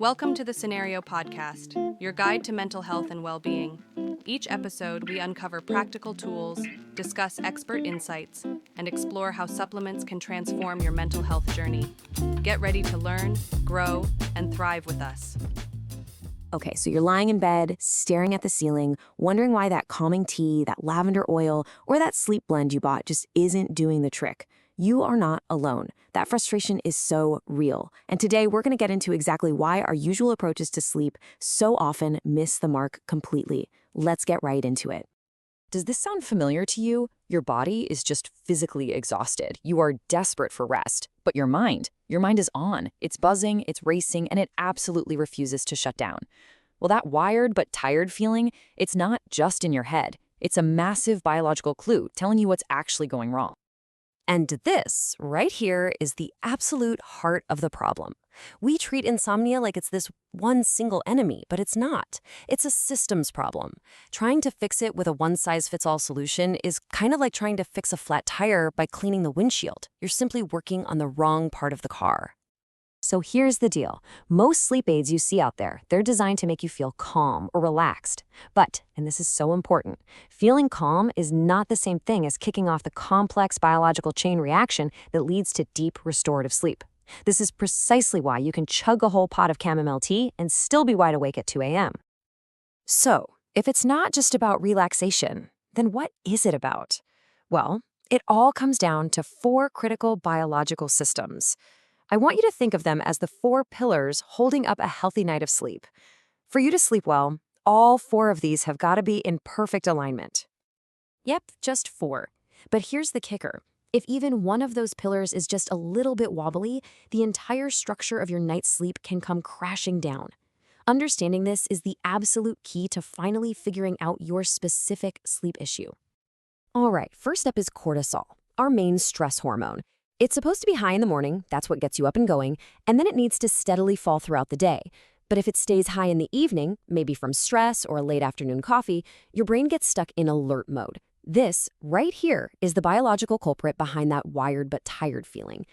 Welcome to the Scenario Podcast, your guide to mental health and well-being. Each episode, we uncover practical tools, discuss expert insights, and explore how supplements can transform your mental health journey. Get ready to learn, grow, and thrive with us. Okay, so you're lying in bed, staring at the ceiling, wondering why that calming tea, that lavender oil, or that sleep blend you bought just isn't doing the trick. You are not alone. That frustration is so real. And today we're going to get into exactly why our usual approaches to sleep so often miss the mark completely. Let's get right into it. Does this sound familiar to you? Your body is just physically exhausted. You are desperate for rest. But your mind is on. It's buzzing, it's racing, and it absolutely refuses to shut down. Well, that wired but tired feeling, it's not just in your head. It's a massive biological clue telling you what's actually going wrong. And this, right here, is the absolute heart of the problem. We treat insomnia like it's this one single enemy, but it's not. It's a systems problem. Trying to fix it with a one-size-fits-all solution is kind of like trying to fix a flat tire by cleaning the windshield. You're simply working on the wrong part of the car. So here's the deal. Most sleep aids you see out there, they're designed to make you feel calm or relaxed. But, and this is so important, feeling calm is not the same thing as kicking off the complex biological chain reaction that leads to deep restorative sleep. This is precisely why you can chug a whole pot of chamomile tea and still be wide awake at 2 a.m. So, if it's not just about relaxation, then what is it about? Well, it all comes down to 4 critical biological systems. I want you to think of them as the 4 pillars holding up a healthy night of sleep. For you to sleep well, all 4 of these have got to be in perfect alignment. Yep, just 4. But here's the kicker. If even one of those pillars is just a little bit wobbly, the entire structure of your night's sleep can come crashing down. Understanding this is the absolute key to finally figuring out your specific sleep issue. All right, first up is cortisol, our main stress hormone. It's supposed to be high in the morning, that's what gets you up and going, and then it needs to steadily fall throughout the day. But if it stays high in the evening, maybe from stress or a late afternoon coffee, your brain gets stuck in alert mode. This, right here, is the biological culprit behind that wired but tired feeling.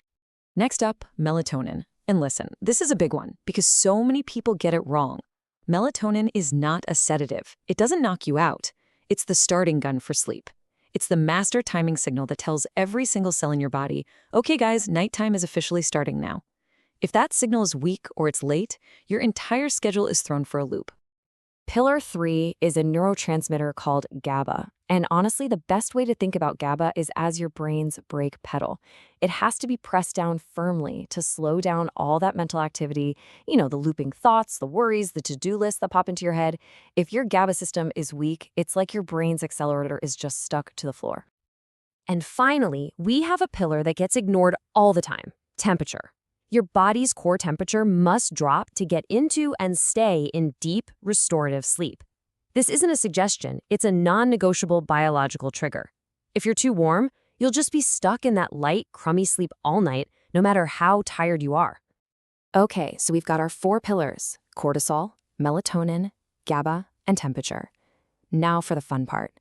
Next up, melatonin. And listen, this is a big one because so many people get it wrong. Melatonin is not a sedative. It doesn't knock you out. It's the starting gun for sleep. It's the master timing signal that tells every single cell in your body, okay guys, nighttime is officially starting now. If that signal is weak or it's late, your entire schedule is thrown for a loop. Pillar 3 is a neurotransmitter called GABA. And honestly, the best way to think about GABA is as your brain's brake pedal. It has to be pressed down firmly to slow down all that mental activity, the looping thoughts, the worries, the to-do lists that pop into your head. If your GABA system is weak, it's like your brain's accelerator is just stuck to the floor. And finally, we have a pillar that gets ignored all the time: temperature. Your body's core temperature must drop to get into and stay in deep, restorative sleep. This isn't a suggestion, it's a non-negotiable biological trigger. If you're too warm, you'll just be stuck in that light, crummy sleep all night, no matter how tired you are. Okay, so we've got our 4 pillars: cortisol, melatonin, GABA, and temperature. Now for the fun part.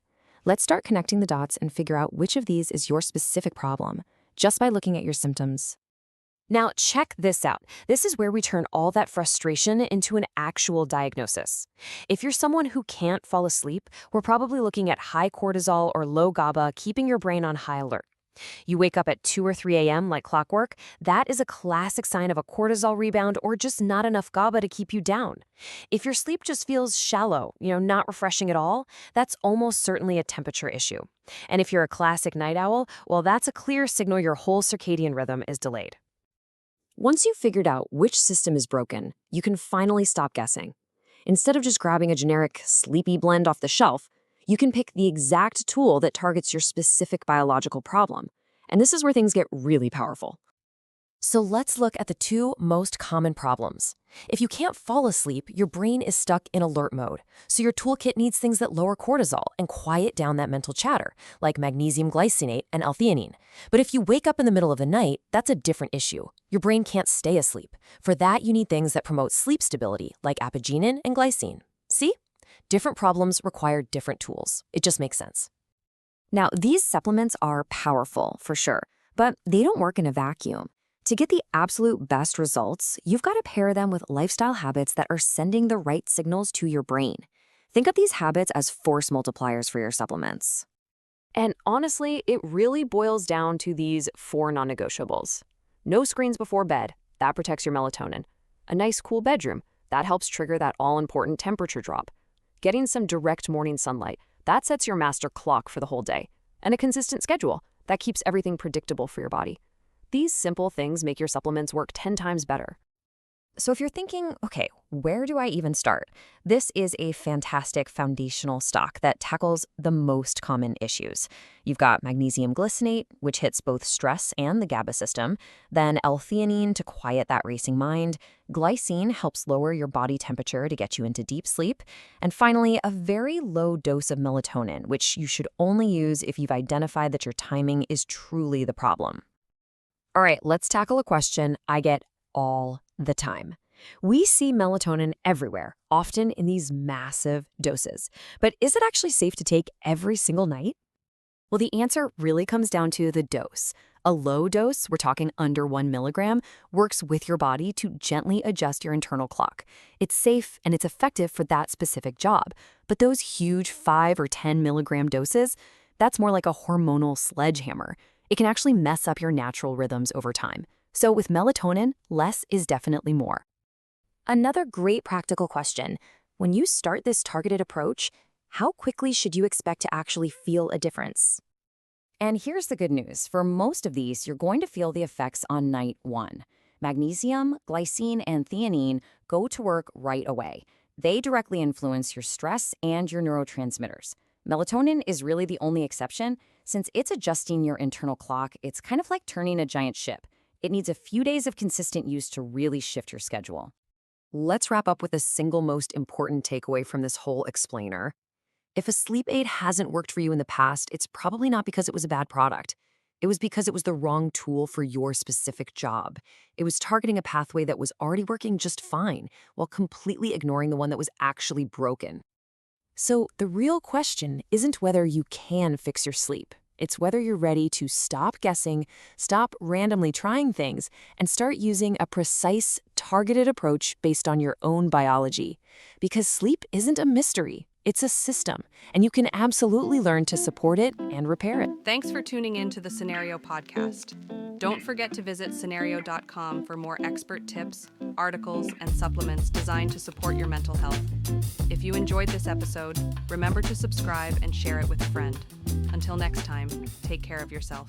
Let's start connecting the dots and figure out which of these is your specific problem, just by looking at your symptoms. Now, check this out. This is where we turn all that frustration into an actual diagnosis. If you're someone who can't fall asleep, we're probably looking at high cortisol or low GABA, keeping your brain on high alert. You wake up at 2 or 3 a.m. like clockwork, that is a classic sign of a cortisol rebound or just not enough GABA to keep you down. If your sleep just feels shallow, not refreshing at all, that's almost certainly a temperature issue. And if you're a classic night owl, well, that's a clear signal your whole circadian rhythm is delayed. Once you've figured out which system is broken, you can finally stop guessing. Instead of just grabbing a generic sleepy blend off the shelf, you can pick the exact tool that targets your specific biological problem. And this is where things get really powerful. So let's look at the 2 most common problems. If you can't fall asleep, your brain is stuck in alert mode. So your toolkit needs things that lower cortisol and quiet down that mental chatter, like magnesium glycinate and theanine. But if you wake up in the middle of the night, that's a different issue. Your brain can't stay asleep. For that, you need things that promote sleep stability, like apigenin and glycine. See? Different problems require different tools. It just makes sense. Now, these supplements are powerful, for sure, but they don't work in a vacuum. To get the absolute best results, you've got to pair them with lifestyle habits that are sending the right signals to your brain. Think of these habits as force multipliers for your supplements. And honestly, it really boils down to these 4 non-negotiables. No screens before bed. That protects your melatonin. A nice cool bedroom. That helps trigger that all-important temperature drop. Getting some direct morning sunlight. That sets your master clock for the whole day. And a consistent schedule. That keeps everything predictable for your body. These simple things make your supplements work 10 times better. So if you're thinking, okay, where do I even start? This is a fantastic foundational stock that tackles the most common issues. You've got magnesium glycinate, which hits both stress and the GABA system, then L-theanine to quiet that racing mind, glycine helps lower your body temperature to get you into deep sleep, and finally, a very low dose of melatonin, which you should only use if you've identified that your timing is truly the problem. All right, let's tackle a question I get all the time. We see melatonin everywhere, often in these massive doses. But is it actually safe to take every single night? Well, the answer really comes down to the dose. A low dose, we're talking under 1 milligram, works with your body to gently adjust your internal clock. It's safe and it's effective for that specific job. But those huge 5 or 10 milligram doses, that's more like a hormonal sledgehammer. It can actually mess up your natural rhythms over time. So with melatonin, less is definitely more. Another great practical question. When you start this targeted approach, how quickly should you expect to actually feel a difference? And here's the good news. For most of these, you're going to feel the effects on night 1. Magnesium, glycine, and theanine go to work right away. They directly influence your stress and your neurotransmitters. Melatonin is really the only exception. Since it's adjusting your internal clock, it's kind of like turning a giant ship. It needs a few days of consistent use to really shift your schedule. Let's wrap up with the single most important takeaway from this whole explainer. If a sleep aid hasn't worked for you in the past, it's probably not because it was a bad product. It was because it was the wrong tool for your specific job. It was targeting a pathway that was already working just fine, while completely ignoring the one that was actually broken. So the real question isn't whether you can fix your sleep. It's whether you're ready to stop guessing, stop randomly trying things, and start using a precise, targeted approach based on your own biology. Because sleep isn't a mystery, it's a system, and you can absolutely learn to support it and repair it. Thanks for tuning in to the Scenario Podcast. Don't forget to visit scenario.com for more expert tips, articles, and supplements designed to support your mental health. If you enjoyed this episode, remember to subscribe and share it with a friend. Until next time, take care of yourself.